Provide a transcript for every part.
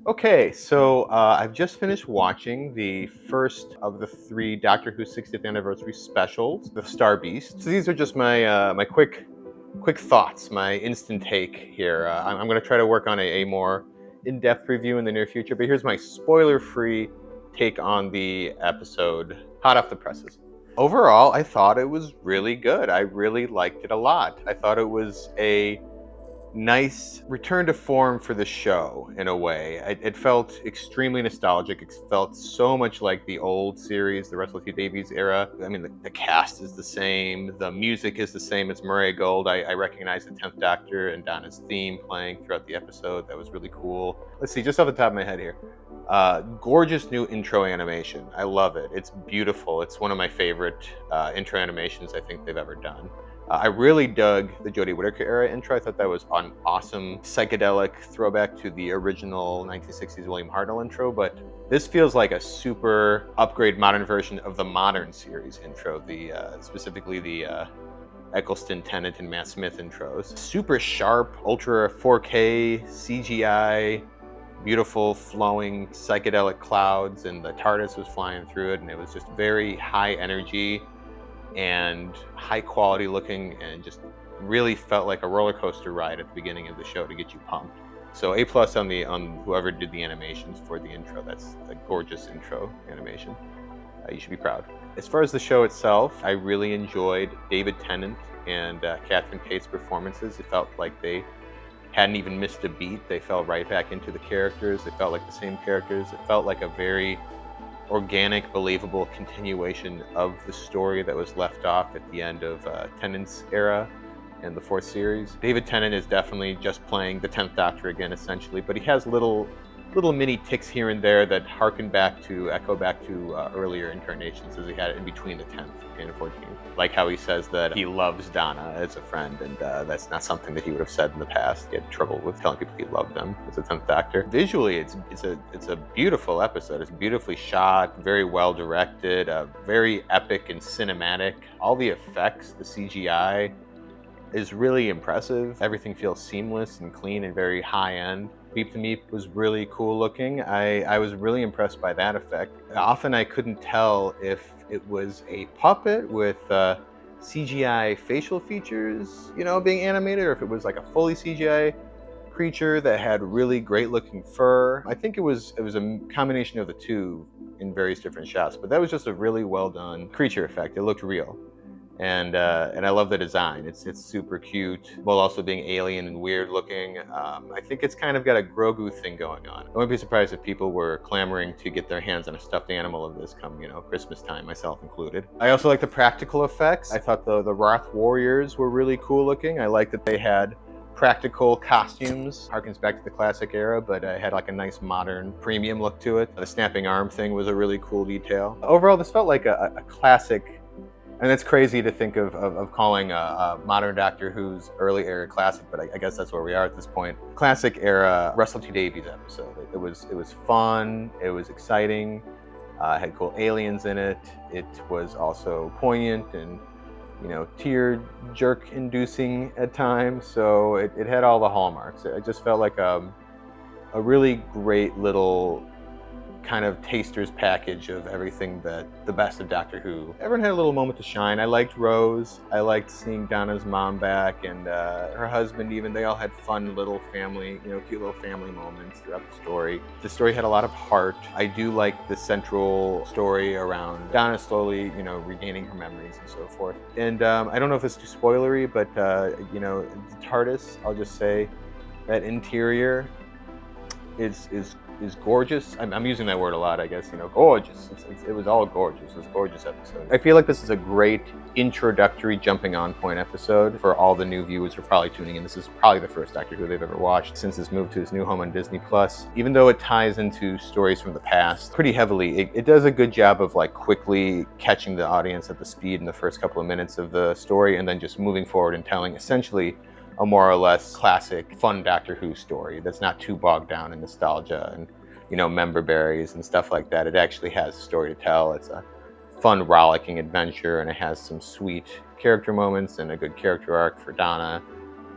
Okay, so I've just finished watching the first of the three Doctor Who 60th anniversary specials, The Star Beast. So these are just my quick thoughts, my instant take here. I'm going to try to work on a more in-depth review in the near future, but here's my spoiler-free take on the episode, hot off the presses. Overall, I thought it was really good. I really liked it a lot. I thought it was a nice return to form for the show in a way. It felt extremely nostalgic. It felt so much like the old series, the Russell T Davies era. I mean, the cast is the same. The music is the same as Murray Gold. I recognize the 10th Doctor and Donna's theme playing throughout the episode. That was really cool. Let's see, just off the top of my head here. Gorgeous new intro animation. I love it. It's beautiful. It's one of my favorite intro animations I think they've ever done. I really dug the Jodie Whittaker era intro. I thought that was an awesome psychedelic throwback to the original 1960s William Hartnell intro, but this feels like a super upgrade modern version of the modern series intro, specifically the Eccleston, Tennant, and Matt Smith intros. Super sharp, ultra 4K CGI, beautiful flowing psychedelic clouds, and the TARDIS was flying through it, and it was just very high energy and high quality looking, and just really felt like a roller coaster ride at the beginning of the show to get you pumped. So A+ on whoever did the animations for the intro. That's a gorgeous intro animation. You should be proud. As far as the show itself, I really enjoyed David Tennant and Catherine Tate's performances. It felt like they hadn't even missed a beat. They fell right back into the characters. They felt like the same characters. It felt like a very organic, believable continuation of the story that was left off at the end of Tennant's era in the fourth series. David Tennant is definitely just playing the 10th Doctor again, essentially, but he has little mini ticks here and there that echo back to earlier incarnations as he had in between the 10th and 14th. Like how he says that he loves Donna as a friend, and that's not something that he would have said in the past. He had trouble with telling people he loved them as a 10th Doctor. Visually, it's a beautiful episode. It's beautifully shot, very well directed, very epic and cinematic. All the effects, the CGI, is really impressive. Everything feels seamless and clean and very high end. Beep the Meep was really cool looking. I was really impressed by that effect. Often I couldn't tell if it was a puppet with CGI facial features, being animated, or if it was like a fully CGI creature that had really great looking fur. I think it was a combination of the two in various different shots, but that was just a really well done creature effect. It looked real. And I love the design. It's super cute, while also being alien and weird looking. I think it's kind of got a Grogu thing going on. I wouldn't be surprised if people were clamoring to get their hands on a stuffed animal of this come, Christmas time, myself included. I also like the practical effects. I thought the Wrath Warriors were really cool looking. I like that they had practical costumes. Harkens back to the classic era, but it had like a nice modern premium look to it. The snapping arm thing was a really cool detail. Overall, this felt like a classic. And it's crazy to think of calling a modern Doctor Who's early era classic, but I guess that's where we are at this point. Classic era Russell T Davies episode. It was fun. It was exciting. It had cool aliens in it. It was also poignant and tear jerk inducing at times. So it had all the hallmarks. It just felt like a really great little kind of taster's package of everything that the best of Doctor Who. Everyone had a little moment to shine. I liked Rose. I liked seeing Donna's mom back, and her husband even. They all had fun little family, cute little family moments throughout the story. The story had a lot of heart. I do like the central story around Donna slowly, regaining her memories and so forth. And I don't know if it's too spoilery, but the TARDIS, I'll just say, that interior is gorgeous. I'm using that word a lot, I guess. Gorgeous. It was all gorgeous. It was a gorgeous episode. I feel like this is a great introductory jumping on point episode for all the new viewers who are probably tuning in. This is probably the first Doctor Who they've ever watched since it's moved to its new home on Disney+. Even though it ties into stories from the past pretty heavily, it does a good job of like quickly catching the audience at the speed in the first couple of minutes of the story, and then just moving forward and telling essentially a more or less classic, fun Doctor Who story that's not too bogged down in nostalgia and, member berries and stuff like that. It actually has a story to tell. It's a fun, rollicking adventure, and it has some sweet character moments and a good character arc for Donna,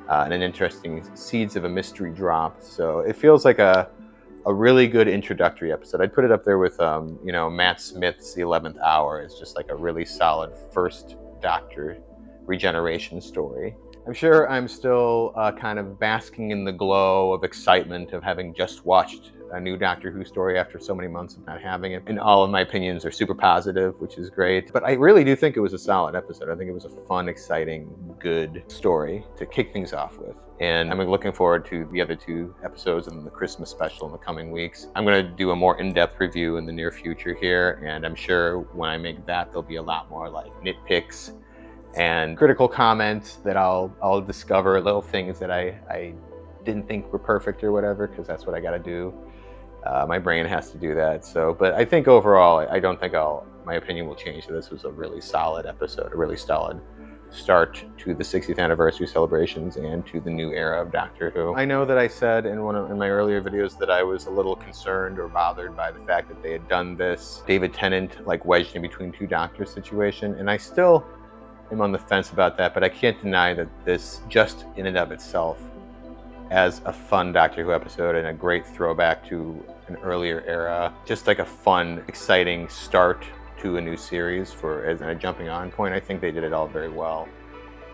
and an interesting seeds of a mystery drop. So it feels like a a really good introductory episode. I'd put it up there with, Matt Smith's The 11th Hour. It's just like a really solid first Doctor regeneration story. I'm sure I'm still kind of basking in the glow of excitement of having just watched a new Doctor Who story after so many months of not having it. And all of my opinions are super positive, which is great. But I really do think it was a solid episode. I think it was a fun, exciting, good story to kick things off with. And I'm looking forward to the other 2 episodes and the Christmas special in the coming weeks. I'm going to do a more in-depth review in the near future here. And I'm sure when I make that, there'll be a lot more like nitpicks and critical comments that I'll discover, little things that I didn't think were perfect or whatever, because that's what I got to do. My brain has to do that. So, but I think overall, I don't think my opinion will change. So this was a really solid episode, a really solid start to the 60th anniversary celebrations and to the new era of Doctor Who. I know that I said in my earlier videos that I was a little concerned or bothered by the fact that they had done this David Tennant like wedged in between 2 doctors situation, and I still am on the fence about that, but I can't deny that this just in and of itself as a fun Doctor Who episode and a great throwback to an earlier era, just like a fun, exciting start to a new series as a jumping on point. I think they did it all very well.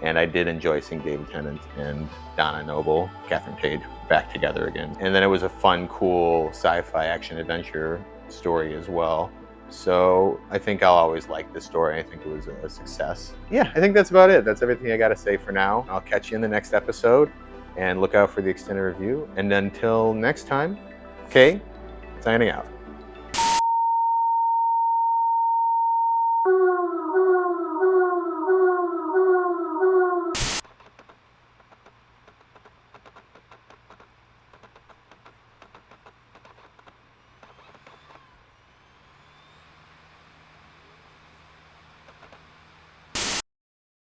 And I did enjoy seeing David Tennant and Donna Noble, Catherine Tate back together again. And then it was a fun, cool sci-fi action adventure story as well. So I think I'll always like this story. I think it was a success. Yeah, I think that's about it. That's everything I got to say for now. I'll catch you in the next episode and look out for the extended review. And until next time, Kay, signing out.